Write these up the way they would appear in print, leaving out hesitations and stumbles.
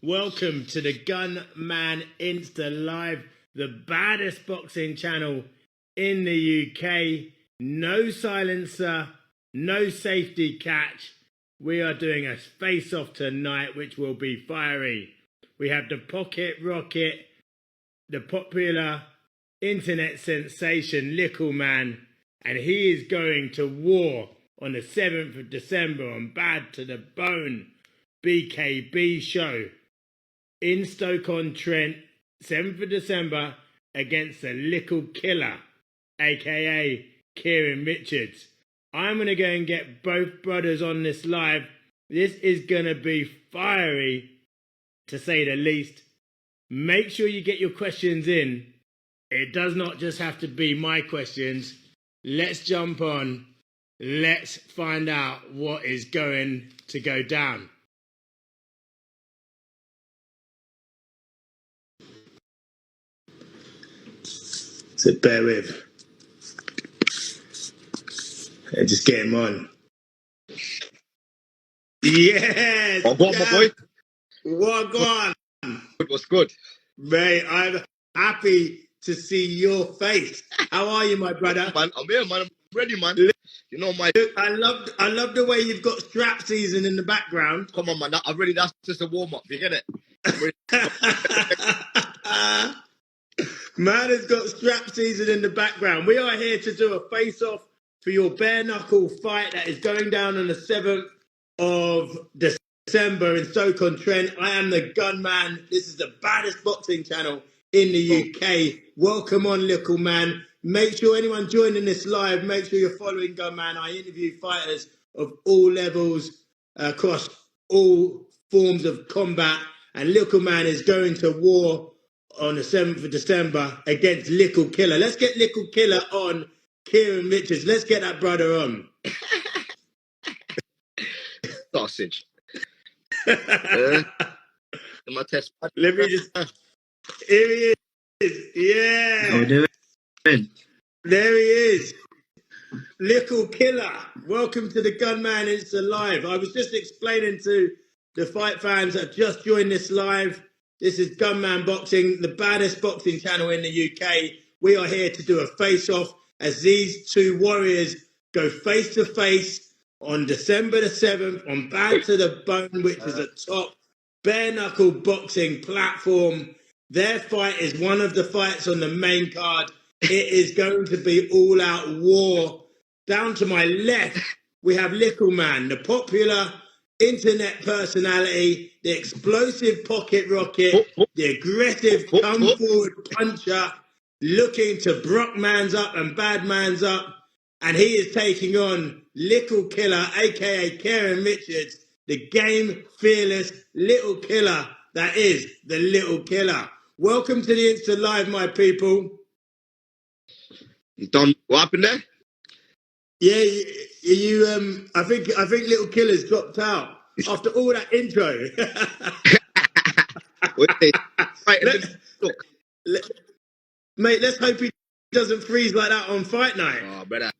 Welcome to the Gunman Insta Live, the baddest boxing channel in the UK. No silencer, no safety catch. We are doing a face-off tonight, which will be fiery. We have the pocket rocket, the popular internet sensation Likkleman, and he is going to war on the 7th of December on Bad to the Bone BKB show in Stoke-on-Trent, 7th of December, against the Little Killer, aka Kieran Richards. I'm going to go and get both brothers on this live. This is going to be fiery, to say the least. Make sure you get your questions in. It does not just have to be my questions. Let's jump on. Let's find out what is going to go down. So bear with. And just get him on. Yes! Oh, go on, my boy. What on? What's good? Mate, I'm happy to see your face. How are you, my brother? Man, I'm here, man. I'm ready, man. You know my... Look, I love the way you've got strap season in the background. Come on, man. That's just a warm-up. You get it? Man has got strap season in the background. We are here to do a face-off for your bare-knuckle fight that is going down on the 7th of December in Stoke-on-Trent. I am the Gunman. This is the baddest boxing channel in the UK. Welcome on, Likkleman. Make sure anyone joining this live, make sure you're following Gunman. I interview fighters of all levels across all forms of combat. And Likkleman is going to war on the 7th of December against Little Killer. Let's get Little Killer on Kieran Richards. Let's get that brother on. Sausage. My test. Let me just... Here he is. Yeah. How we doing? There he is. Little Killer. Welcome to the Gunman Insta Live. I was just explaining to the fight fans that have just joined this live. This is Gunman Boxing, the baddest boxing channel in the UK. We are here to do a face-off as these two warriors go face-to-face on December the 7th on Bad to the Bone, which is a top bare-knuckle boxing platform. Their fight is one of the fights on the main card. It is going to be all-out war. Down to my left, we have Likkleman, the popular internet personality, the explosive pocket rocket, the aggressive come-forward puncher, looking to Brock man's up and bad man's up. And he is taking on Little Killer, a.k.a. Kieran Richards, the game-fearless Little Killer that is the Little Killer. Welcome to the Insta Live, my people. You done? What happened there? Yeah, I think Little Killer's dropped out after all that intro. Mate, let's hope he doesn't freeze like that on fight night. Oh, brother.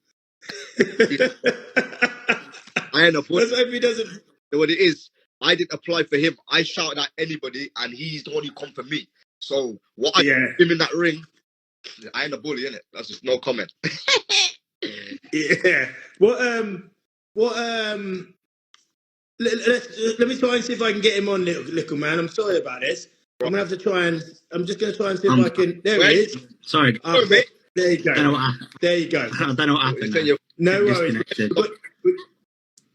I ain't a fool. Let's hope he doesn't. You know what it is? I didn't apply for him. I shouted at anybody, and he's the one who come for me. So what I did him in that ring, I ain't a bully, innit? That's just no comment. Yeah. Let me try and see if I can get him on, Likkleman. I'm sorry about this. I'm just gonna try and see if I can. There he is. Sorry. There you go. There you go. I don't know what happened. No worries.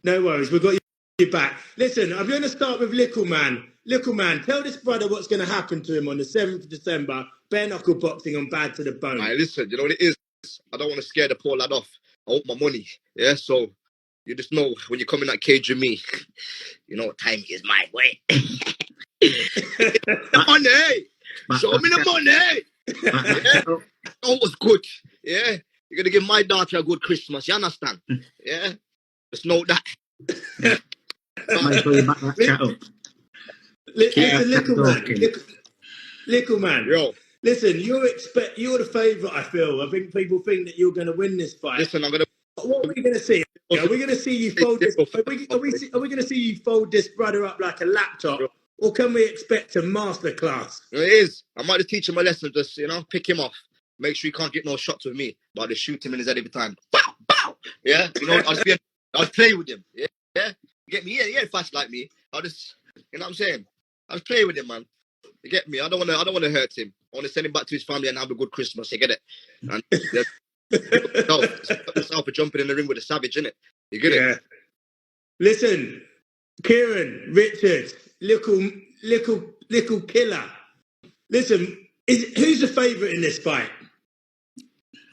No worries. We've got you back. Listen, I'm going to start with Likkleman. Likkleman, tell this brother what's going to happen to him on the 7th of December, bare knuckle boxing on Bad to the Bone. Right, listen, you know what it is? I don't want to scare the poor lad off. I want my money. Yeah, so you just know when you come in that cage with me, you know what time is, my boy. Money! Show me the money! Yeah? Oh, was good. Yeah? You're going to give my daughter a good Christmas. You understand? Yeah? Just know that. Make sure you back that chat up. Likkleman. Yo. Listen, you're the favourite. I feel. I think people think that you're going to win this fight. Listen, I'm gonna. What are we going to see? Are we going to see you fold this? Are we going to see you fold this brother up like a laptop, or can we expect a masterclass? It is. I might just teach him a lesson. Just pick him off. Make sure he can't get no shots with me, but I just shoot him in his head every time. Bow, bow. Yeah, I'll play with him. Yeah, yeah. You get me? He ain't fast like me. I'll just, you know what I'm saying? I'll play with him, man. You get me? I don't want to hurt him. I want to send him back to his family and have a good Christmas. You get it? And yourself for jumping in the ring with a savage, innit? You get it? Listen, Kieran, Richard, little killer. Listen, who's the favourite in this fight?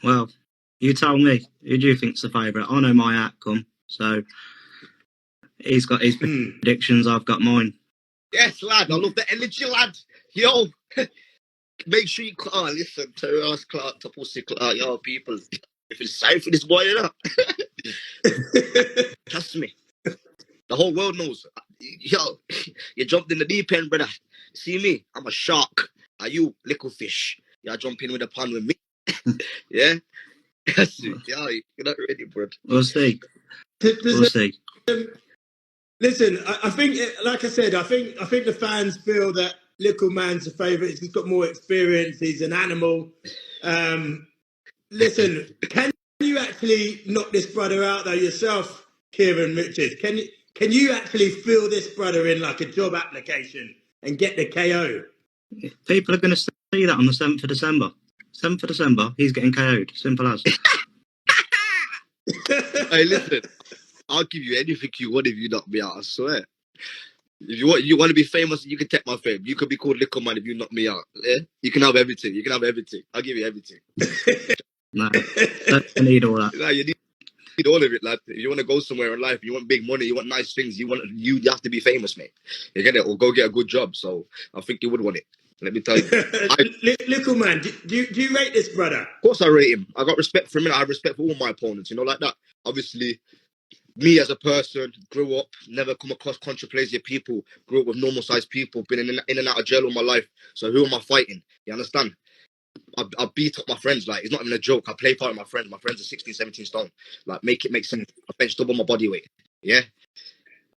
Well, you tell me. Who do you think's the favourite? I know my outcome, so he's got his predictions. I've got mine. Yes, lad. I love the energy, lad. Yo, make sure you listen to us, Clark, to pussy, Clark. Yo, people, if it's sorry for this boy, you know. Trust me. The whole world knows. Yo, you jumped in the deep end, brother. See me? I'm a shark. Are you little fish? You jump in with a pond with me. Yeah? Yeah, you're not ready, bro. We'll see. We'll see. Listen, I think, like I said, I think the fans feel that Likkleman's the favourite. He's got more experience. He's an animal. Listen, can you actually knock this brother out though yourself, Kieran Richards? Can you actually fill this brother in like a job application and get the KO? People are going to see that on the 7th of December. 7th of December, he's getting KO'd. Simple as. Hey, listen. I'll give you anything you want if you knock me out, I swear. If you want to be famous, you can take my fame. You could be called Likkleman if you knock me out. Yeah? You can have everything. I'll give you everything. No, don't need all that. No, you need all of it, lad. If you want to go somewhere in life, you want big money, you want nice things, you have to be famous, mate. You get it? Or go get a good job. So I think you would want it. Let me tell you. Likkleman, do you rate this brother? Of course I rate him. I got respect for him and I have respect for all my opponents, like that. Obviously, me as a person, grew up, never come across contraplasia people, grew up with normal sized people, been in and out of jail all my life. So who am I fighting? You understand? I beat up my friends, like, it's not even a joke. I play fight with my friends. My friends are 16, 17 stone. Like, make it make sense. I bench double my body weight. Yeah?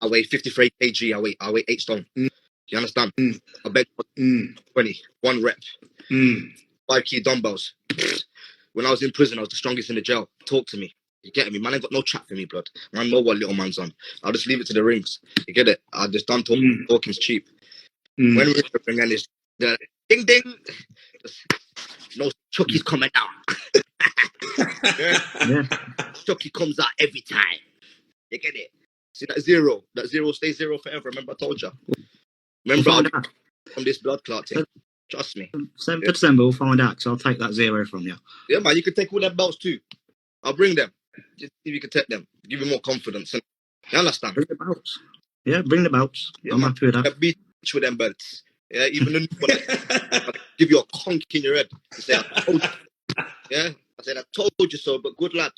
I weigh 53 kg. I weigh 8 stone. You understand? I bench 20, 1 rep. 5 key dumbbells. When I was in prison, I was the strongest in the jail. Talk to me. You get me? Man ain't got no chat for me, blood. Man know what little man's on. I'll just leave it to the rings. You get it? I just done talking. Talking's cheap. When we're in the ring and it's ding ding. No, Chucky's coming out. Yeah. Chucky comes out every time. You get it? See that zero? That zero stays zero forever. Remember I told you? Remember from this blood clot thing. Trust me. 7th of December, we'll find out, because I'll take that zero from you. Yeah, man, you can take all them belts too. I'll bring them. Just see if you can take them. Give you more confidence. And you understand? Bring the belts. Yeah, bring the belts. Yeah, I'm happy with that. I beat you with them belts. Yeah, even the new one, I give you a conk in your head. You say, I told you. Yeah, I said, I told you so, but good lad.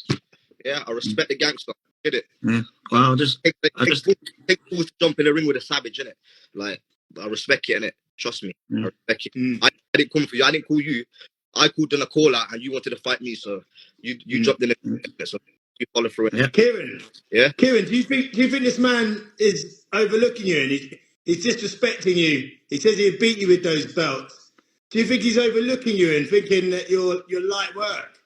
Yeah, I respect the gangster. Get it? Yeah. Well, take fools to jump in the ring with a savage, innit? Like, I respect it, innit? Trust me. I respect it. I didn't come for you. I didn't call you. I called in a call out and you wanted to fight me, so you dropped in it. So you follow through it. Yeah. Kieran. Yeah. Kieran, do you think this man is overlooking you and he's disrespecting you? He says he'd beat you with those belts. Do you think he's overlooking you and thinking that you're light work?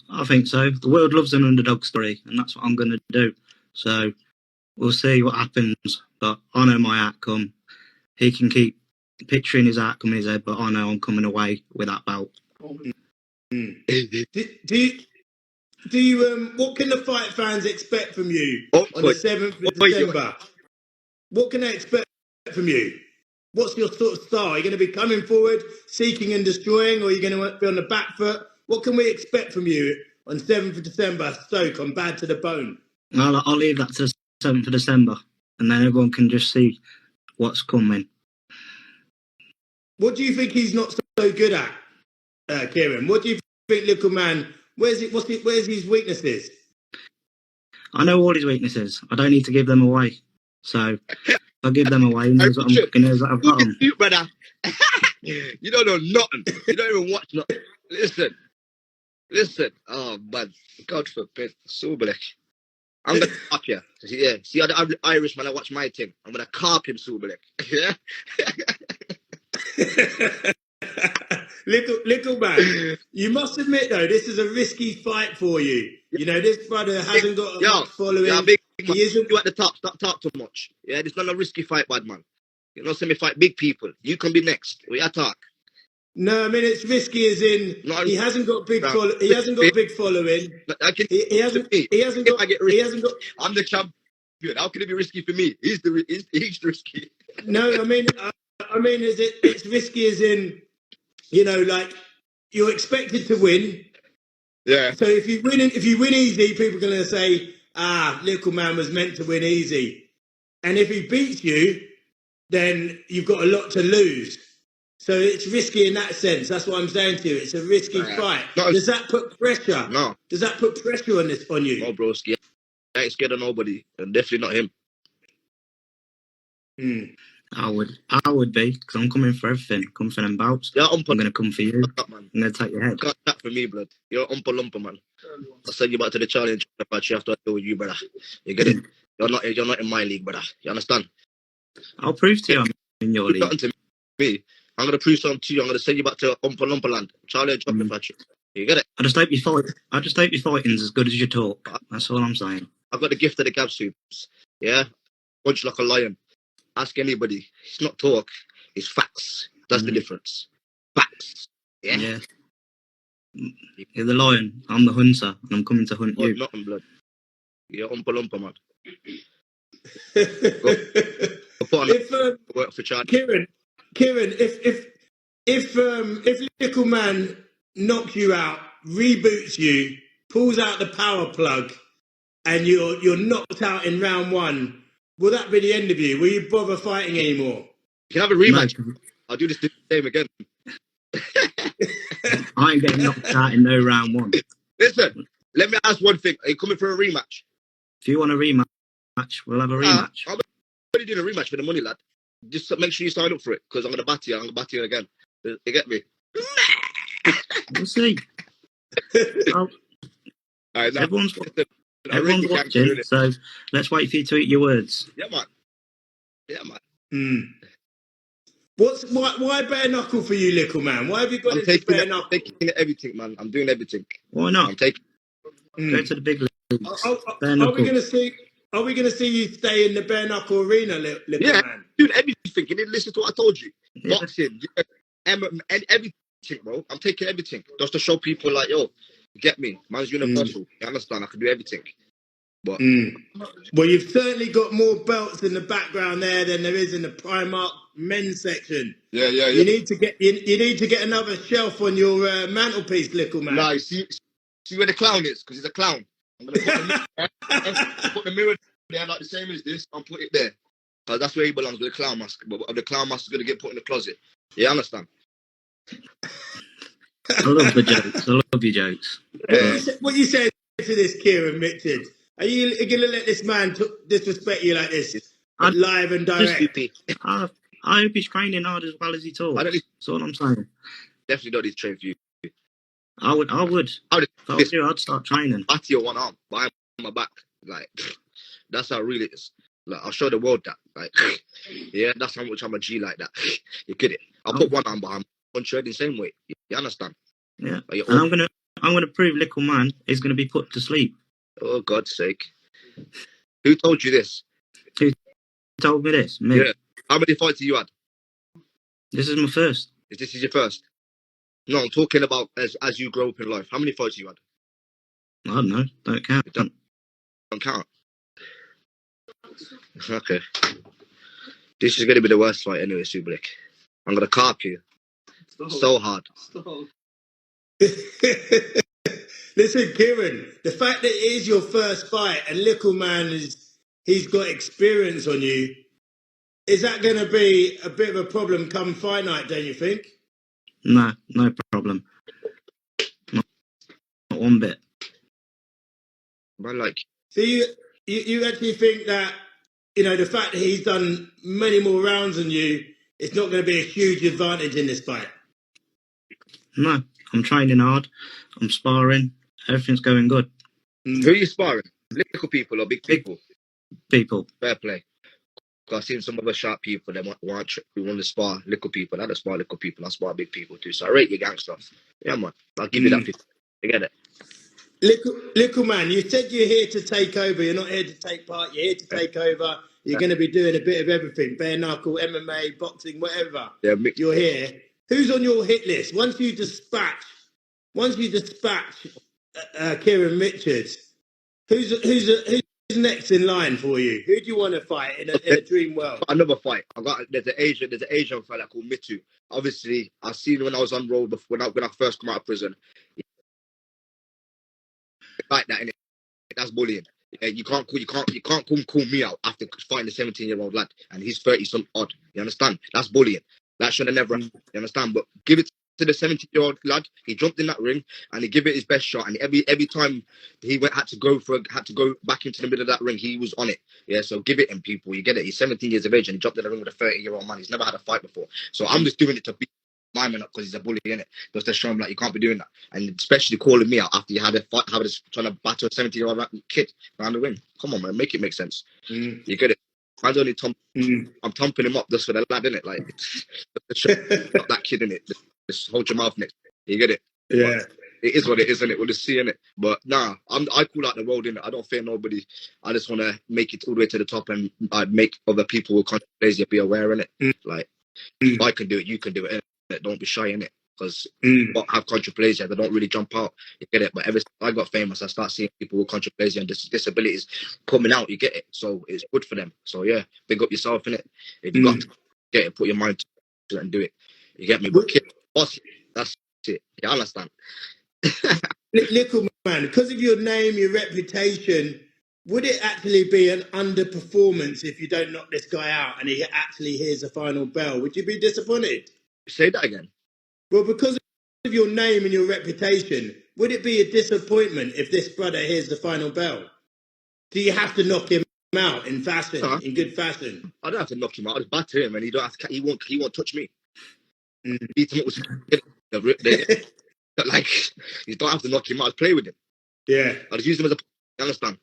I think so. The world loves an underdog story, and that's what I'm going to do. So we'll see what happens. But I know my outcome. He can keep picturing his outcome in his head, but I know I'm coming away with that belt. Do you what can the fight fans expect from you on the 7th of December? What can they expect from you? What's your sort of style? Are you going to be coming forward, seeking and destroying, or are you going to be on the back foot? What can we expect from you on 7th of December, Stoke, on Bad to the Bone? I'll leave that to the 7th of December, and then everyone can just see what's coming. What do you think he's not so good at, Kieran? What do you think, Likkleman? Where's his weaknesses? I know all his weaknesses. I don't need to give them away. So I'll give them away. He knows what I've got them. You, brother. You don't know nothing. You don't even watch nothing. Listen. Oh man, God forbid. So black. I'm gonna carp you. Yeah. See how the Irish man, I watch my thing. I'm gonna carp him, so black. Yeah. Little man, you must admit though, this is a risky fight for you. You know, this brother hasn't got much following. Big man. He isn't. You at the top. Stop talk too much. Yeah, it's not a risky fight, bad man. You know, see me fight big people. You can be next. We attack. No, I mean it's risky as in he hasn't got big He hasn't got big following. He hasn't got. I'm the champion. How can it be risky for me? He's risky. No, I mean it's risky as in, you know, like you're expected to win. Yeah. So if you win easy, people are going to say, Likkleman was meant to win easy. And if he beats you, then you've got a lot to lose. So it's risky in that sense. That's what I'm saying to you. It's a risky fight. Does that put pressure? No. Does that put pressure on you? No, broski. I ain't scared of nobody, and definitely not him. I would be, because I'm coming for everything. Come for them bouts. Yeah, I'm going to come for you. I'm going to take your head. Got that for me, blood. You're umpa lumpa, man. I'll send you back to the challenge match. You have to deal with you, brother. You get it? You're not in my league, brother. You understand? I'll prove to you I'm in your league. Nothing to me. I'm going to prove something to you. I'm going to send you back to umpa lumpa land. Challenge match. You get it? I just hope your fighting's as good as you talk. That's all I'm saying. I've got the gift of the gab soups. Yeah? Punch like a lion. Ask anybody. It's not talk. It's facts. That's the difference. Facts. Yeah? You're the lion. I'm the hunter, and I'm coming to hunt you. Nothing, blood. You're umpa lumpa, man. Work for Chad. Kieran, if Likkleman knocks you out, reboots you, pulls out the power plug, and you're knocked out in round 1, will that be the end of you? Will you bother fighting anymore? You can have a rematch. No. I'll do this game again. I ain't getting knocked out in no round 1. Listen, let me ask one thing. Are you coming for a rematch? If you want a rematch, we'll have a rematch. I'm already doing a rematch for the money, lad. Just make sure you sign up for it, because I'm going to bat you. I'm going to bat you again. You get me? We'll see. Right, everyone's watching, so let's wait for you to eat your words. Yeah, man. Why bare knuckle for you, Likkleman? Why have you got into bare knuckle? I'm taking everything, man. I'm doing everything. Why not? I'm taking. Go to the big leagues. Are we going to see you stay in the bare knuckle arena, Likkleman? Yeah, doing everything. You didn't listen to what I told you. Yeah. Boxing, everything, bro. I'm taking everything just to show people, like, yo, you get me? Man's universal. You understand? I can do everything. But well, you've certainly got more belts in the background there than there is in the Primark men's section. Yeah. You need to get another shelf on your mantelpiece, Likkleman. Nah, you see where the clown is, because he's a clown. I'm gonna put the mirror there, like the same as this, and put it there, because that's where he belongs, with the clown mask. But the clown mask is gonna get put in the closet. You understand? I love the jokes. I love your jokes. What you said to this, Kieran Richard? Are you going to let this man disrespect you like this, live and direct? I hope he's training hard as well as he talks. That's all I'm saying. Definitely don't need to train for you. I would. If I was you, I'd start training. Bat your one arm behind my back. Like, that's how real it is. Like, I'll show the world that. Like, yeah, that's how much I'm a G like that. You get it? I'll put one arm behind my punch the same way. You understand? Yeah. Like, and I'm gonna prove Likkleman is gonna be put to sleep. Oh, God's sake. Who told you this? Who told me this? Me. Yeah. How many fights have you had? This is my first. This is your first? No, I'm talking about as you grow up in life. How many fights have you had? I don't know. Don't count. Don't count. Okay. This is going to be the worst fight anyway, Sublik. I'm going to carp you. So hard. Listen, Kieran, the fact that it is your first fight and Likkleman he's got experience on you, is that going to be a bit of a problem come fight night, don't you think? No problem. Not one bit. But like, so you actually think that, you know, the fact that he's done many more rounds than you, it's not going to be a huge advantage in this fight. No, I'm training hard. I'm sparring. Everything's going good. Who are you sparring? Little people or big people? People. Fair play. I've seen some other sharp people that want to spar little people. I don't spar little people. I spar big people too. So I rate your gangster. Yeah, man. I'll give you that 50. You get it? Likkleman, you said you're here to take over. You're not here to take part. You're here to take over. You're going to be doing a bit of everything. Bare knuckle, MMA, boxing, whatever. Yeah, you're here. Who's on your hit list? Once you dispatch Kieran Richards, who's next in line for you? Who do you want to fight in a dream world? Another fight. There's an Asian fella called Mitu. Obviously, I seen when I was on road before, when I first come out of prison. Like that, innit? That's bullying. You can't call me out after fighting a 17-year-old lad and he's 30 some odd. You understand? That's bullying. That should have never happened. You understand? But give it to the 17-year-old lad. He jumped in that ring and he gave it his best shot. And every time he had to go back into the middle of that ring, he was on it. Yeah. So give it him, people. You get it. He's 17 years of age and he jumped in the ring with a 30-year-old man. He's never had a fight before. So I'm just doing it to beat my man up because he's a bully, innit? Just to show him like you can't be doing that. And especially calling me out after you had a fight, trying to battle a 17-year-old kid around the ring. Come on, man, make it make sense. You get it? Man's only I'm thumping him up just for the lad, innit? Like, not that kid, innit? Just hold your mouth next. You get it? Yeah. But it is what it is, innit? We'll just see, innit? But nah, I call out the world, innit? I don't fear nobody. I just want to make it all the way to the top and make other people who lazy be aware, innit? Like, if I can do it, you can do it, innit? Don't be shy in it, because have contraplasia, they don't really jump out. You get it? But ever since I got famous, I start seeing people with contraplasia and disabilities coming out. You get it? So it's good for them. So yeah, big up yourself in it. If you got to get it, put your mind to it and do it. You get me? But boss, that's it. You understand? Likkleman, because of your name, your reputation, would it actually be an underperformance if you don't knock this guy out and he actually hears a final bell? Would you be disappointed? Say that again. Well, because of your name and your reputation, would it be a disappointment if this brother hears the final bell? Do you have to knock him out in fashion, in good fashion? I don't have to knock him out. I'll just batter him, and he won't touch me. Beat him up with like, you don't have to knock him out. I'll play with him. Yeah. I'll just use him as a. You understand?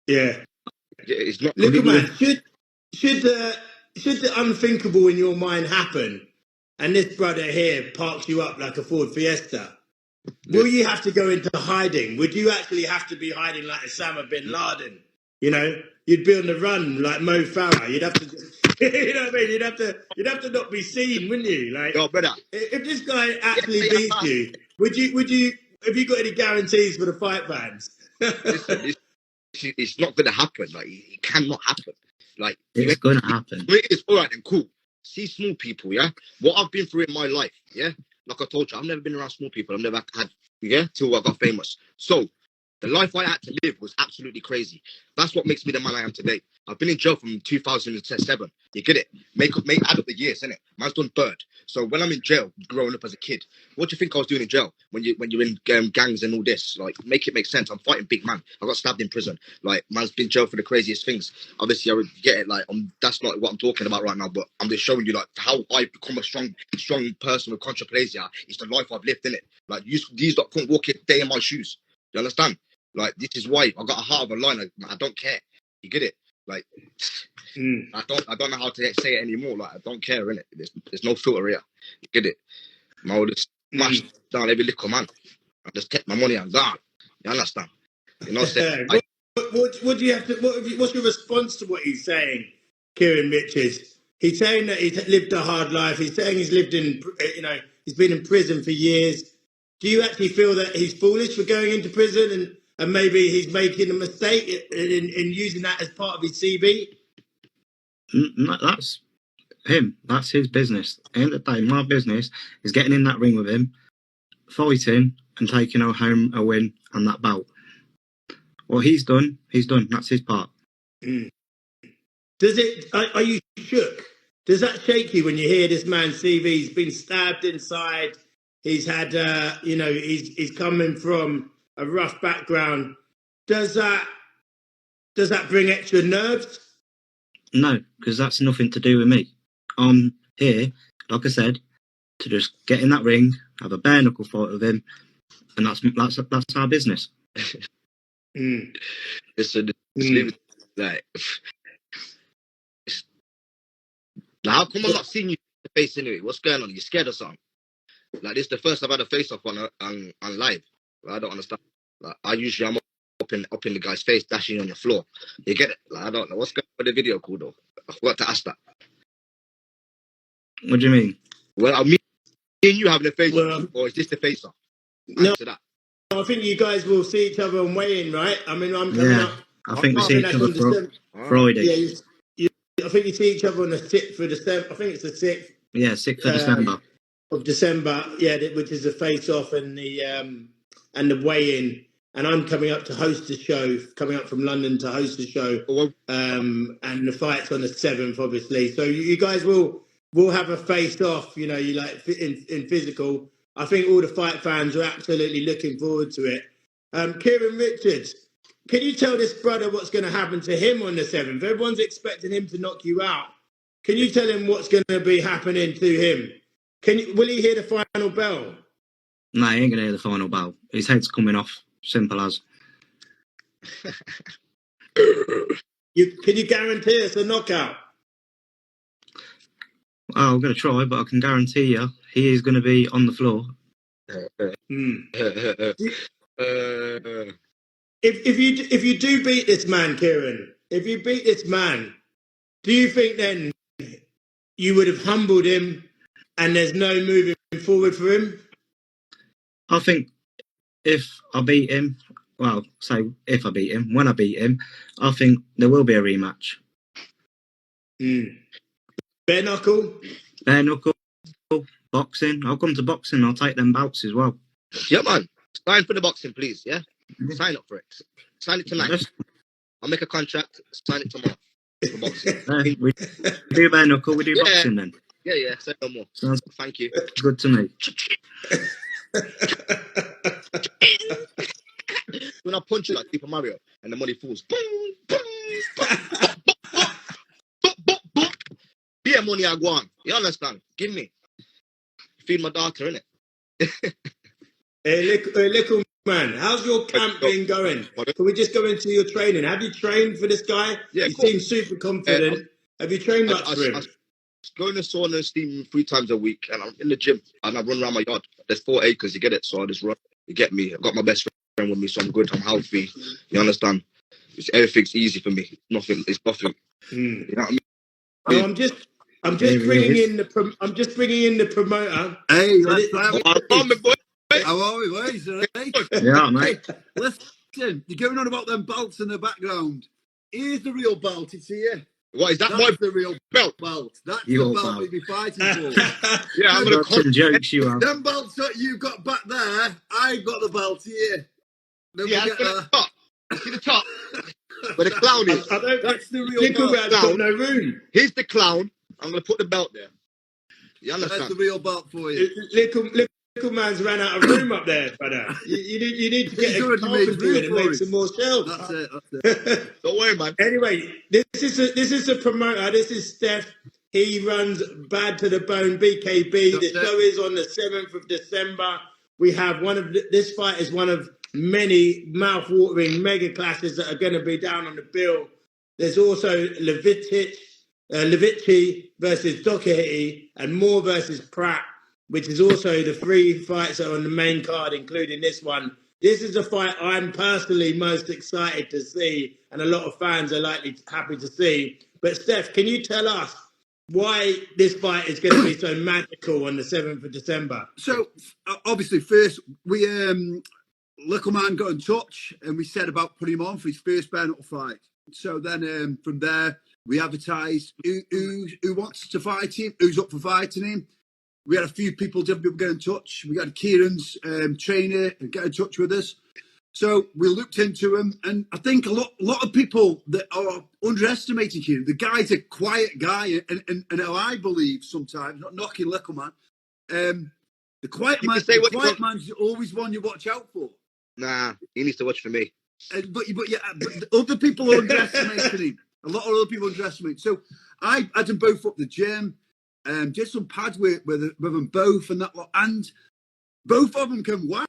Yeah. It's not. Likkleman, should the unthinkable in your mind happen, and this brother here parks you up like a Ford Fiesta, will you have to go into hiding? Would you actually have to be hiding like Osama bin Laden? You know, you'd be on the run like Mo Farah. You'd have to, you know what I mean? You'd have to not be seen, wouldn't you? Like, yo, brother, if this guy actually beats you, would you? Have you got any guarantees for the fight fans? Listen, it's not going to happen. Like, it cannot happen. Like, it's going to happen. It's all right and cool. See small people, yeah? What I've been through in my life, yeah? Like I told you, I've never been around small people. I've never had, till I got famous. So, the life I had to live was absolutely crazy. That's what makes me the man I am today. I've been in jail from 2007. You get it? Add up the years, innit? Man's done third. So when I'm in jail, growing up as a kid, what do you think I was doing in jail when you're in gangs and all this? Like, make it make sense. I'm fighting big man. I got stabbed in prison. Like, man's been in jail for the craziest things. Obviously, I would get it. Like, that's not what I'm talking about right now. But I'm just showing you like how I become a strong person with contraplasia. It's the life I've lived, innit? Like, these that couldn't walk a day in my shoes. You understand? Like, this is why I got a heart of a lion. Like, I don't care. You get it? Like, I don't know how to say it anymore. Like, I don't care, innit? There's no filter here. You get it? I would just smash down every little man. I just take my money and gone. You understand? You know what I'm saying? What do you have to? What's your response to what he's saying, Kieran Richards? He's saying that he's lived a hard life. He's saying he's lived in, he's been in prison for years. Do you actually feel that he's foolish for going into prison and maybe he's making a mistake in using that as part of his CV? No, that's him. That's his business. At the end of the day, my business is getting in that ring with him, fighting and taking home a win and that belt. What he's done. That's his part. Are you shook? Does that shake you when you hear this man's CV? He's been stabbed inside. He's had, he's coming from a rough background. Does that bring extra nerves? No, because that's nothing to do with me. I'm here, like I said, to just get in that ring, have a bare knuckle fight with him, and that's our business. Listen, like, how come I'm not seeing you face anyway? What's going on? You scared or something? Like, this is the first I've had a face off on live. I don't understand. Like, I'm up in the guy's face, dashing on the floor. You get it? Like, I don't know what's going on with the video call though. I forgot to ask that. What do you mean? Well, I mean, you having a face off, or is this the face off? No, Answer that. I think you guys will see each other on weigh-in, right? I mean, I'm coming up. I think we see each other Friday. Yeah, I think you see each other on the 6th of December. I think it's the 6th. Yeah, 6th of December. Of December, yeah, which is the face-off and the weigh-in. And I'm coming up to host the show, coming up from London to host the show. And the fight's on the 7th, obviously. So you guys will have a face-off, you know, you like in physical. I think all the fight fans are absolutely looking forward to it. Kieran Richards, can you tell this brother what's going to happen to him on the 7th? Everyone's expecting him to knock you out. Can you tell him what's going to be happening to him? Will he hear the final bell? No, he ain't going to hear the final bell. His head's coming off. Simple as. Can you guarantee us a knockout? Well, I'm going to try, but I can guarantee you he is going to be on the floor. If you do beat this man, Kieran, if you beat this man, do you think then you would have humbled him and there's no moving forward for him? I think if I beat him, well, say if I beat him, when I beat him, I think there will be a rematch. Bare knuckle? Bare knuckle, boxing. I'll come to boxing. I'll take them bouts as well. Yeah, man. Sign for the boxing, please. Yeah? Sign up for it. Sign it tonight. I'll make a contract. Sign it tomorrow for boxing. We do bare knuckle. We do boxing then. Yeah. Say no more. Sounds Thank you. good to me. When I punch you like Super Mario and the money falls. Boom, boom, boom. Be a money I go on. You understand? Give me. Feed my daughter, innit? Hey, Likkleman, how's your camp been going? Can we just go into your training? Have you trained for this guy? Yeah, you seem super confident. Have you trained much for him? I go in the sauna and steam 3 times a week, and I'm in the gym, and I run around my yard. There's 4 acres, you get it? So I just run. You get me? I've got my best friend with me, so I'm good. I'm healthy. You understand? Everything's easy for me. It's nothing. You know what I mean? No, I'm just bringing in the promoter. Hey, How are we, boys? Right? Yeah, mate. Listen, you're going on about them belts in the background. Here's the real belt. It's here. What is that? That's the real belt. That's your the belt we'll be fighting for. Yeah, I'm gonna some jokes you have. Them belts that you've got back there, I've got the belt here. Yeah, the top. You see the top? Where the clown is. That's the real belt. Got no room. Here's the clown. I'm gonna put the belt there. You understand? That's the real belt for you. Likkleman's ran out of room up there, brother. You need to get a carpenter in and make some more shelves. That's it. Don't worry, man. Anyway, this is a promoter. This is Steph. He runs Bad to the Bone BKB. The show is on the 7th of December. We have this fight is one of many mouth-watering mega clashes that are going to be down on the bill. There's also Levici versus Doherty and Moore versus Pratt, which is also the 3 fights that are on the main card, including this one. This is a fight I'm personally most excited to see, and a lot of fans are happy to see. But Steph, can you tell us why this fight is going to be so magical on the 7th of December? So, obviously, first, Likkleman got in touch, and we said about putting him on for his first bare knuckle fight. So then, from there, we advertised who wants to fight him, who's up for fighting him. We had a few people, different people get in touch. We had Kieran's trainer get in touch with us. So we looked into him, and I think a lot of people that are underestimating Kieran. The guy's a quiet guy, and I believe sometimes, not knocking Likkleman, the quiet man's always one you watch out for. Nah, he needs to watch for me. But other people are underestimating him. A lot of other people underestimate. So I had them both up the gym. Did some pad work with them both, and that lot, and both of them can whack.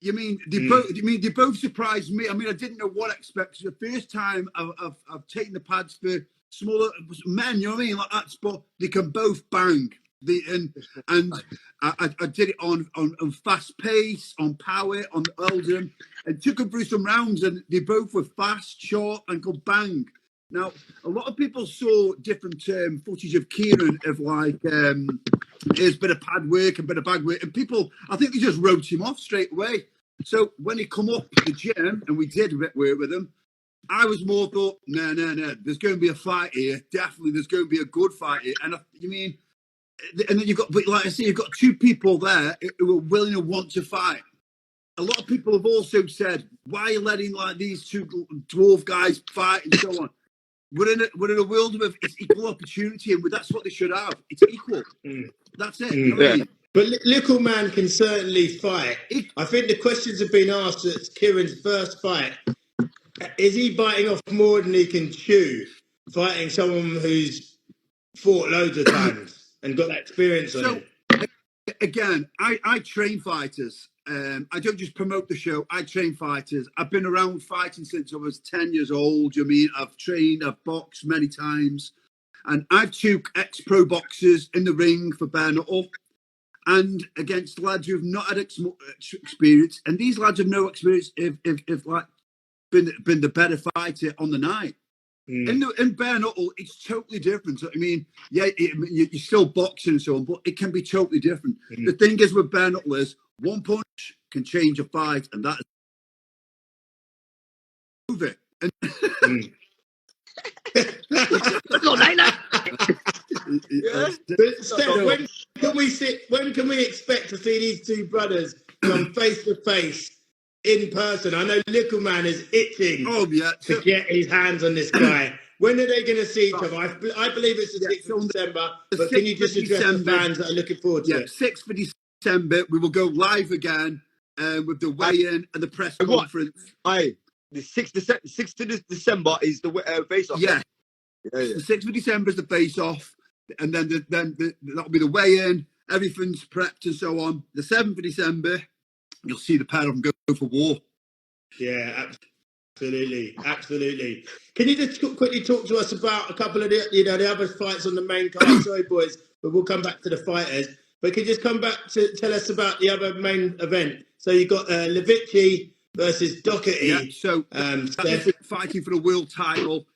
You mean they both surprised me. I mean, I didn't know what to expect. It's the first time I've taken the pads for smaller men. You know what I mean? Like that, but they can both bang. And I did it on fast pace, on power, on Eldon, and took them through some rounds, and they both were fast, short, and could bang. Now, a lot of people saw different footage of Kieran of like his bit of pad work and bit of bag work, and people, I think they just wrote him off straight away. So when he come up to the gym and we did work with him, I was more thought, no, there's going to be a fight here. Definitely, there's going to be a good fight here. And and then you've got, but like I say, you've got two people there who are willing and want to fight. A lot of people have also said, why are you letting like these two dwarf guys fight and so on? We're in a world of it's equal opportunity, and that's what they should have. It's equal. That's it. You know what I mean? But Likkleman can certainly fight. I think the questions have been asked at Kieran's first fight. Is he biting off more than he can chew, fighting someone who's fought loads of times and got that experience on him? Again, I train fighters. I don't just promote the show. I train fighters. I've been around fighting since I was 10 years old. You mean I've trained, I've boxed many times, and I've took ex-pro boxers in the ring for bare knuckle, and against lads who've not had experience. And these lads have no experience. If like been the better fighter on the night. In bare knuckle, it's totally different. So, I mean, yeah, you're still boxing and so on, but it can be totally different. The thing is with bare knuckle is one punch can change a fight, and that is move it. Steph, when can we expect to see these two brothers come face to face in person? I know Likkleman is itching to get his hands on this guy. When are they going to see each other? I believe it's the 6th of December, but can you just address the fans that are looking forward to it? 6th of December, we will go live again with the weigh-in and the press conference. The 6th of December is the face-off. Yeah. The 6th of December is the face-off, and then that'll be the weigh-in. Everything's prepped and so on. The 7th of December, you'll see the pair of them go for war. Yeah, absolutely. Can you just quickly talk to us about a couple of the other fights on the main card? Sorry, boys, but we'll come back to the fighters. But can you just come back to tell us about the other main event? So you got Levici versus Doherty. Yeah, so fighting for the world title.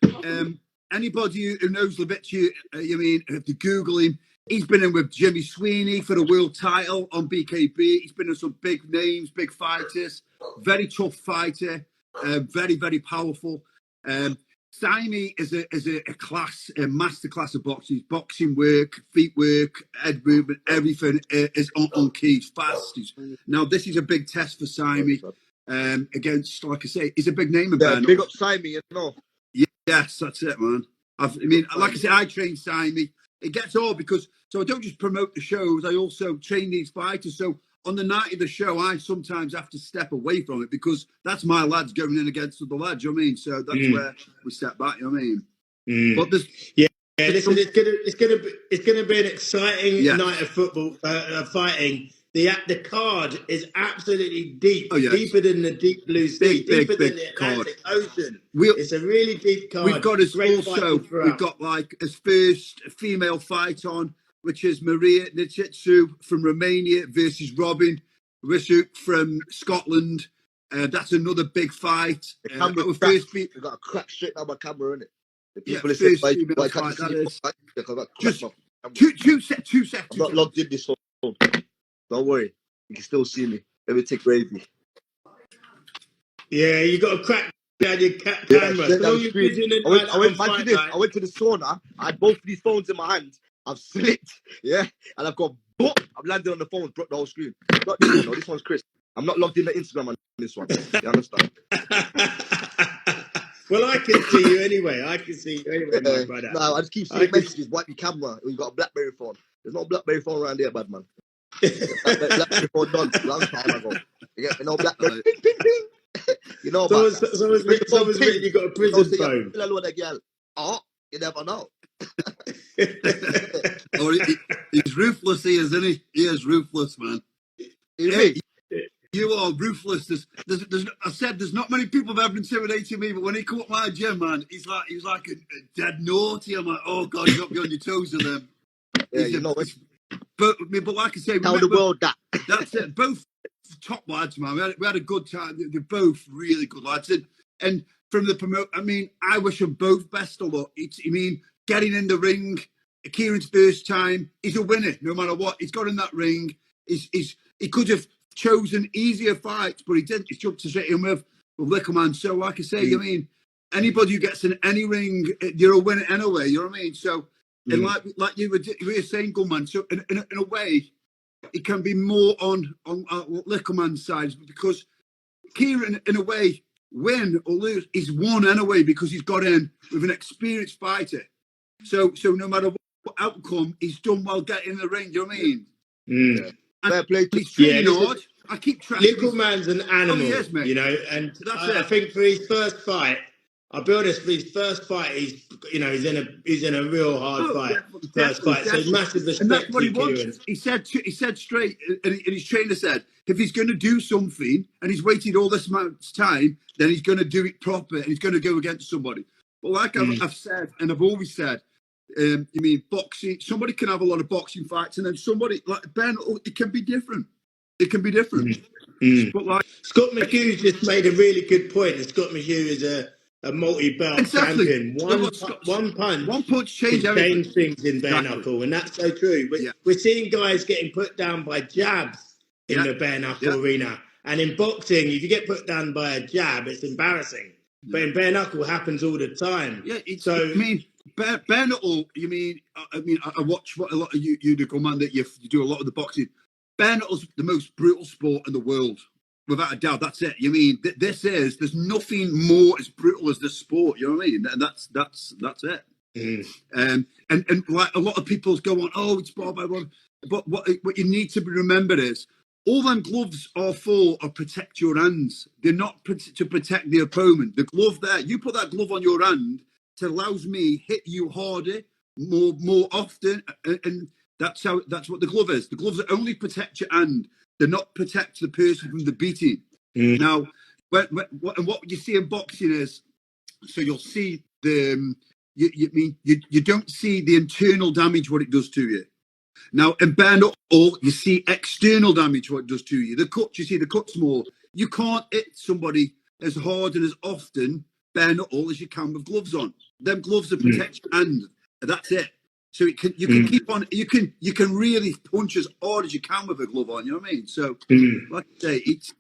Anybody who knows Levici, if you Google him, he's been in with Jimmy Sweeney for the world title on BKB. He's been in some big names, big fighters. Very tough fighter. Very, very powerful. Saimi is a class, a master class of boxing. His boxing work, feet work, head movement, everything is on key. He's fast. Now, this is a big test for Saimi against, like I say, he's a big name in Big up Saimi, you know. Yes, that's it, man. Like I say, I train Saimi. It gets all because, so I don't just promote the shows, I also train these fighters. So on the night of the show, I sometimes have to step away from it because that's my lads going in against the lads, you know what I mean? So that's where we step back, you know what I mean? But there's... listen, it's gonna be an exciting night of football, fighting. The card is absolutely deep, deeper than the deep blue sea, deeper than the Atlantic Ocean. It's a really deep card. We've got we've got like his first female fight on, which is Maria Nichitsu from Romania versus Robin Rissuk from Scotland. That's another big fight. We've got a crack straight down my camera, innit? The people why can't you see just 2 seconds. I'm not logged in this phone. Don't worry, you can still see me. Let me take gravy. Yeah, you got a crack down your camera. I went to the sauna. I had both of these phones in my hand. I've slipped, and I've got I've landed on the phone, broke the whole screen. Not this one, no, this one's Chris. I'm not logged in the Instagram on this one. You understand? Well, I can see you anyway. My brother. No, I just keep seeing messages. Wipe your camera. You got a BlackBerry phone. There's no BlackBerry phone around here, bad man. BlackBerry phone done long time ago. You get no BlackBerry. Ping, ping, ping. You know about that. Someone's written you got a prison phone. Oh, you never know. Or he's ruthless, he is, isn't he? He is ruthless, man. You are ruthless. I said there's not many people have ever intimidated me, but when he come up my gym, man, he was like a dead naughty. I'm like, oh God, you got to be on your toes with them. Yeah, you know it. But like I say, Tell the world that. That's it. Both top lads, man. We had a good time. They're both really good lads. And from the promote, I mean, I wish them both best of luck. Getting in the ring, Kieran's first time, he's a winner no matter what. He's got in that ring. He could have chosen easier fights, but he didn't. He jumped straight in with Likkleman. So, like I say, I mean, anybody who gets in any ring, you're a winner anyway. You know what I mean? So, and like you were saying, Gunman. So, in a way, it can be more on Likkleman's side because Kieran, in a way, win or lose, he's won anyway because he's got in with an experienced fighter. So no matter what outcome, he's done well getting in the ring. You know what I mean? Mm. And he's training hard. I keep tracking. Likkleman's an animal, you know, and I think for his first fight, I'll be honest, for his first fight, he's in a real hard fight. First fight, so massive respect. And that's what he Kieran. wants. He said straight, and his trainer said, if he's going to do something and he's waited all this amount of time, then he's going to do it proper and he's going to go against somebody. But like I've said, and I've always said, boxing, somebody can have a lot of boxing fights and then somebody like Ben, it can be different. It can be different. But like Scott McHugh just made a really good point. And Scott McHugh is a multi-belt champion. One punch change things in bare knuckle, and that's so true. We're seeing guys getting put down by jabs in the bare knuckle arena. And in boxing, if you get put down by a jab, it's embarrassing. But in bare knuckle, happens all the time. Bare knuckle. I watch what a lot of you do, man. That you do a lot of the boxing. Bare knuckle's the most brutal sport in the world, without a doubt. That's it. There's nothing more as brutal as this sport. You know what I mean? And that's it. And like a lot of people go on, oh, it's barbed wire. But what you need to remember is, all them gloves are for or protect your hands. They're not to protect the opponent. The glove there, you put that glove on your hand, it allows me hit you harder, more often, and that's what the glove is. The gloves only protect your hand. They're not protect the person from the beating. Now, what you see in boxing is, so you'll see you don't see the internal damage what it does to you. Now, in bare knuckle, you see external damage, what it does to you. The cuts, you see the cuts more. You can't hit somebody as hard and as often bare knuckle as you can with gloves on. Them gloves are protect your hand. That's it. So you can keep on. You can really punch as hard as you can with a glove on. You know what I mean? So, like I say, it's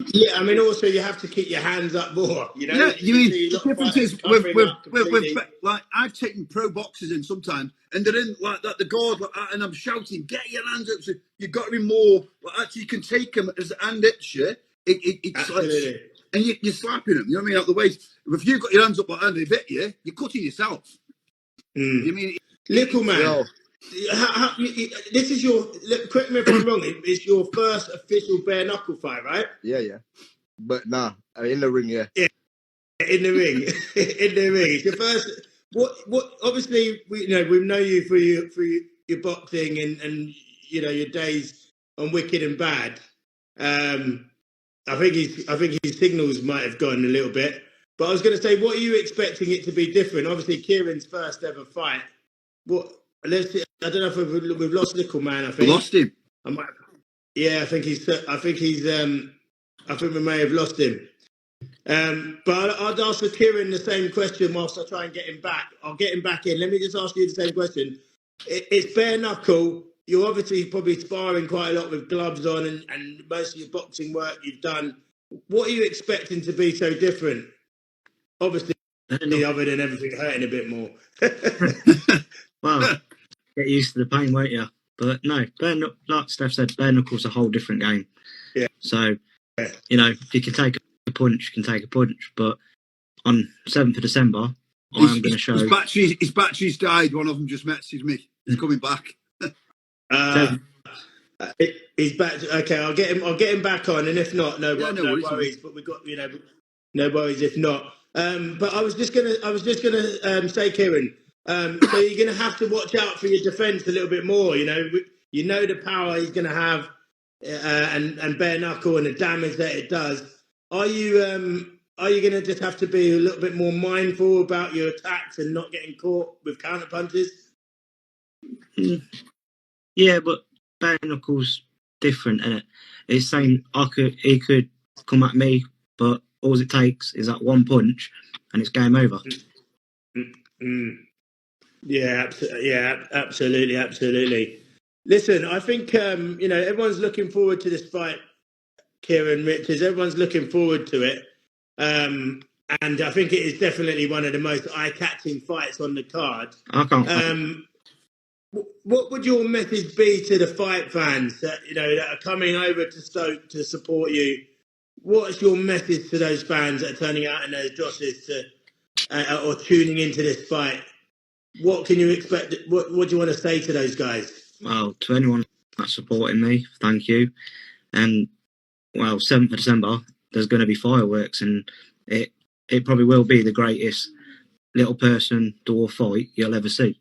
also you have to keep your hands up more. You know, the difference is with like I've taken pro boxers in sometimes, and they're in like that the guard like that, and I'm shouting, "Get your hands up!" So you've got to be more like that. So you can take them as a hand hits you. It's like, and you're slapping them. You know what I mean? Out the way. If you've got your hands up like that and they hit you, you're cutting yourself. You mean? Likkleman, this is your, correct me if I'm wrong, it's your first official bare knuckle fight, right? Yeah. But nah, in the ring, yeah. In the ring. In the ring. It's your first, what obviously, we know you for your boxing and your days on Wicked and Bad. I think his signals might have gone a little bit. But I was going to say, what are you expecting it to be different? Obviously, Kieran's first ever fight. Let's see. I don't know if we've lost Likkleman. I think we lost him. I think we may have lost him. But I'd ask Kieran the same question whilst I try and get him back. I'll get him back in. Let me just ask you the same question. It's bare knuckle. You're obviously probably sparring quite a lot with gloves on, and most of your boxing work you've done. What are you expecting to be so different? Obviously, other than everything hurting a bit more. Well, get used to the pain, won't you? But no, like Steph said, bare knuckle's a whole different game. Yeah. So, if you can take a punch, you can take a punch. But on 7th of December, I am going to show... His battery's died. One of them just messaged me. He's coming back. He's back. Okay, I'll get him back on. And if not, no worries. But we got, no worries if not. But I was just gonna say, Kieran, So you're going to have to watch out for your defence a little bit more. You know the power he's going to have, and bare knuckle and the damage that it does. Are you going to just have to be a little bit more mindful about your attacks and not getting caught with counter punches? Yeah, but bare knuckles different, isn't it? It's saying he could come at me, but all it takes is that one punch, and it's game over. Yeah, absolutely. Listen, I think everyone's looking forward to this fight, Kieran, Richards. Everyone's looking forward to it, and I think it is definitely one of the most eye-catching fights on the card. I can't. What would your message be to the fight fans that are coming over to Stoke to support you? What's your message to those fans that are turning out in those drosses or tuning into this fight? What can you expect? What do you want to say to those guys? Well, to anyone that's supporting me, thank you. And 7th of December, there's going to be fireworks, and it probably will be the greatest little person dwarf fight you'll ever see.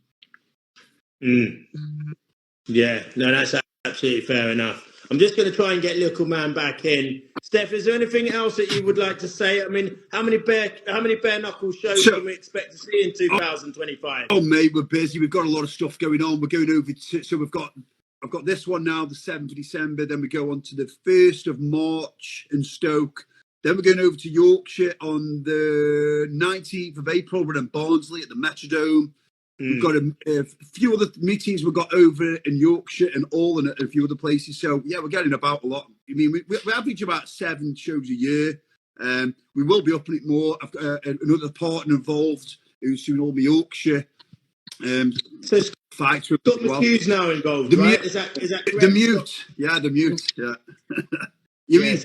Yeah, no, that's absolutely fair enough. I'm just going to try and get Likkleman back in. Steph, is there anything else that you would like to say? I mean, how many bare knuckle shows can we expect to see in 2025? Oh, mate, we're busy. We've got a lot of stuff going on. We're going over to, so I've got this one now, the 7th of December. Then we go on to the 1st of March in Stoke. Then we're going over to Yorkshire on the 19th of April. We're in Barnsley at the Metrodome. We've got a few other meetings we've got over in Yorkshire and all, and a few other places. So, yeah, we're getting about a lot. I mean, we average about 7 shows a year. We will be upping it more. I've got another partner involved who's doing all the Yorkshire so fights. Scott McHugh's now involved, right? Is that correct? The Mute. Yeah, the Mute, yeah. You mean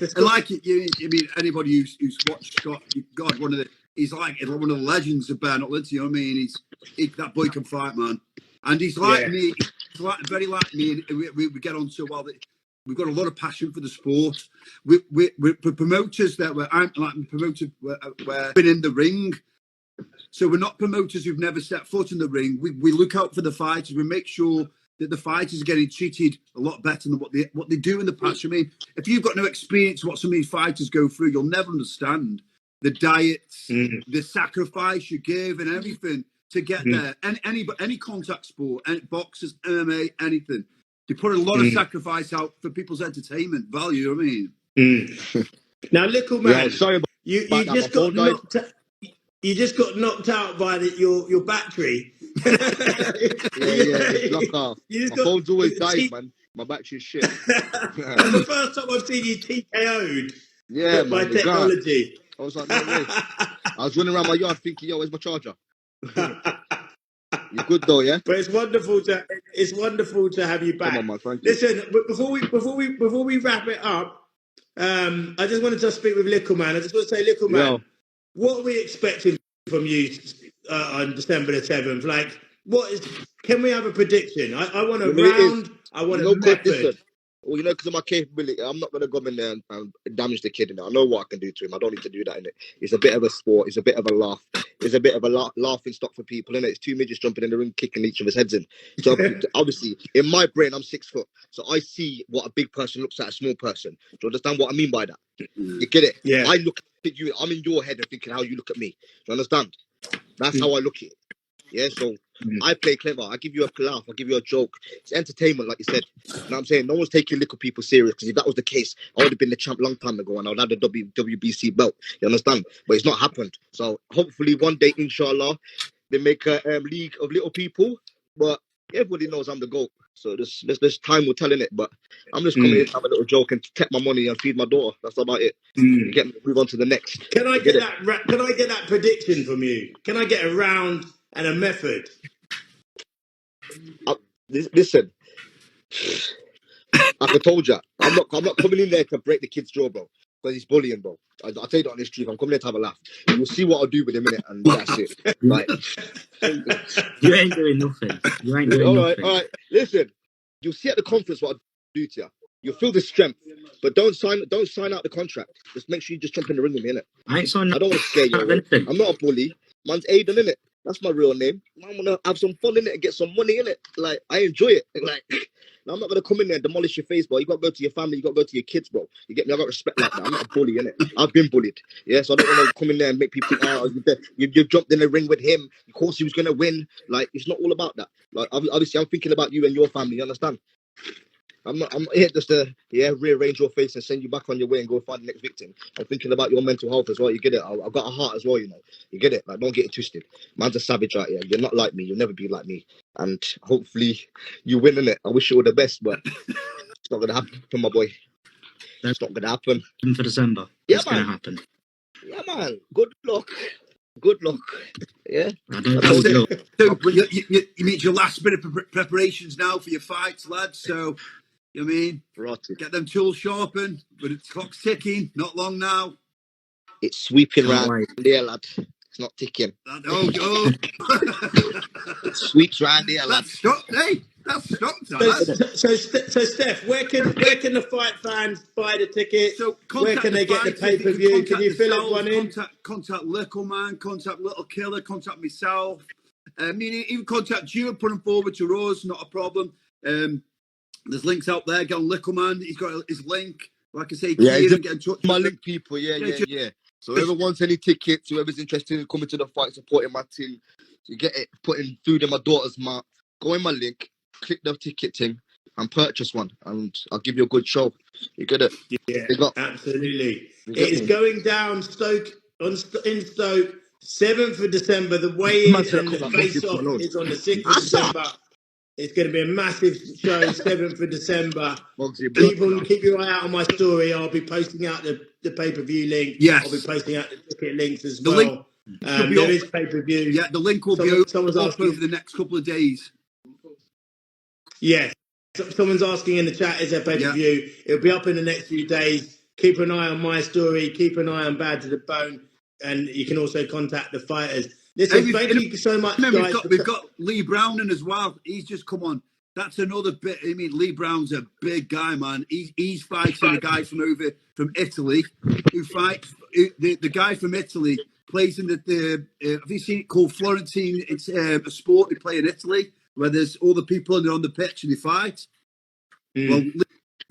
anybody who's watched Scott, God, he's like one of the legends of bare knuckle, you know what I mean? That boy can fight, man. And he's like me, very like me, and we get on so well. We've got a lot of passion for the sport. We're promoters I'm like a promoter we're been in the ring. So we're not promoters who've never set foot in the ring. We look out for the fighters. We make sure that the fighters are getting treated a lot better than what they do in the past. I mean, if you've got no experience of what some of these fighters go through, you'll never understand the diets, the sacrifice you give, and everything to get there. And any contact sport, any boxers, MMA, anything, they put a lot of sacrifice out for people's entertainment value. You know what I mean? Now, Likkleman, sorry about you just got knocked. You just got knocked out by your battery. It's locked off. My phone's always died, man. My battery's shit. That's the first time I've seen you TKO'd by technology. I was like, no way. I was running around my yard thinking, yo, where's my charger? You're good though, yeah? But it's wonderful to have you back. Come on, man, thank you. Listen, before we wrap it up, I just wanted to speak with Likkleman. I just want to say, Likkleman, what are we expecting from you on December the 7th? Like, can we have a prediction? I want a round. I want a method. Listen, well, because of my capability, I'm not going to go in there and damage the kid in there. I know what I can do to him. I don't need to do that in it. It's a bit of a sport. It's a bit of a laugh. It's a bit of a laughing stock for people, innit? It's 2 midgets jumping in the ring, kicking each of his heads in. So obviously, in my brain, I'm 6 foot. So I see what a big person looks at a small person. Do you understand what I mean by that? You get it? Yeah. I look at you. I'm in your head and thinking how you look at me. Do you understand? That's how I look at it. Yeah, so I play clever. I give you a laugh. I give you a joke. It's entertainment, like you said. You know what I'm saying? No one's taking little people serious, because if that was the case, I would have been the champ long time ago and I would have had the WBC belt. You understand? But it's not happened. So hopefully one day, inshallah, they make a league of little people. But everybody knows I'm the GOAT. So this time will tell in it. But I'm just coming here to have a little joke and take my money and feed my daughter. That's about it. Get me move on to the next. Can I get that prediction from you? Can I get a round and a method? Listen, like I told you, I'm not coming in there to break the kid's jaw, bro. Because he's bullying, bro. I'll tell you that on this street. I'm coming there to have a laugh. You'll see what I'll do with him in it, and that's it. Like, you ain't doing nothing. You ain't doing nothing. All right. Listen, you'll see at the conference what I'll do to you. You'll feel the strength, but don't sign out the contract. Just make sure you just jump in the ring with me, innit? I ain't signed. I don't want to scare you. I'm not a bully. Man's Aiden, innit? That's my real name. I want to have some fun in it and get some money in it. Like, I enjoy it. Like, I'm not going to come in there and demolish your face, bro. You got to go to your family. You got to go to your kids, bro. You get me? I got respect like that. I'm not a bully, innit? I've been bullied. Yeah, so I don't want to come in there and make people think, oh, you jumped in the ring with him. Of course he was going to win. Like, it's not all about that. Like, obviously, I'm thinking about you and your family. You understand? I'm here just to rearrange your face and send you back on your way and go find the next victim. I'm thinking about your mental health as well. You get it? I've got a heart as well, you know. You get it? Like, don't get it twisted. Man's a savage right here. You're not like me. You'll never be like me. And hopefully you win in it. I wish you all the best, but it's not gonna happen, my boy. It's not gonna happen. For December. Yeah, it's man. Gonna happen. Yeah, man. Good luck. Good luck. Yeah. I don't know. So you meet your last bit of preparations now for your fights, lads. So, you know what I mean? Rotted. Get them tools sharpened, but the clock's ticking. Not long now. It's sweeping Can't round there, lad. It's not ticking. Oh. It sweeps round there, lad. That's stopped, eh? That's stopped. So Steph, where can the fight fans buy the tickets? So where can they get the pay-per-view? Can you fill everyone in? Contact Likkleman, contact Killer, contact myself. I mean, even contact you and put them forward to us. Not a problem. There's links out there. Get on Likkleman. He's got his link. Like I say, Kieran, get in touch with my link people. Yeah. So whoever wants any tickets, whoever's interested in coming to the fight, supporting my team, you get it, putting food in my daughter's mouth, go in my link, click the ticket thing, and purchase one, and I'll give you a good show. You get it? Yeah, absolutely. It is going down in Stoke, 7th of December. The weigh-in and the face-off is on the 6th of December. It's going to be a massive show, 7th of December. Keep your eye out on my story. I'll be posting out the pay-per-view link. Yes. I'll be posting out the ticket links as well. There is pay-per-view. Yeah, the link will be up over the next couple of days. Yeah. Someone's asking in the chat, is there pay-per-view? Yeah. It'll be up in the next few days. Keep an eye on my story. Keep an eye on Bad to the Bone. And you can also contact the fighters. Listen, thank you so much, guys. We've got Lee Browning as well. He's just come on. That's another bit. I mean, Lee Brown's a big guy, man. He's fighting a guy from Italy who fights. The guy from Italy plays in the have you seen it called Florentine? It's a sport they play in Italy where there's all the people and they're on the pitch and they fight. Well,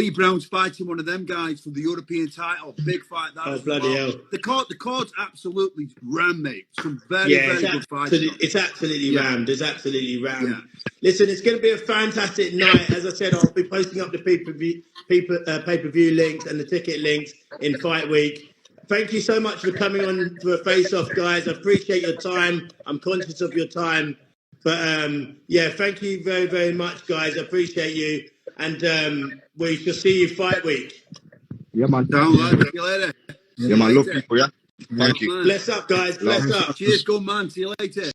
Lee Brown's fighting one of them guys for the European title. Big fight that. Oh, bloody hell. The card's absolutely rammed, mate. Some very good fights. It's absolutely rammed. It's absolutely rammed. Yeah. Listen, it's going to be a fantastic night. As I said, I'll be posting up the pay-per-view links and the ticket links in Fight Week. Thank you so much for coming on for a face-off, guys. I appreciate your time. I'm conscious of your time. But, thank you very, very much, guys. I appreciate you. And we shall see you Fight Week. Yeah, man. Down, lad. See you later. Yeah, man. Love people, yeah? Thank you. Bless up, guys. Bless up. Cheers, good man. See you later.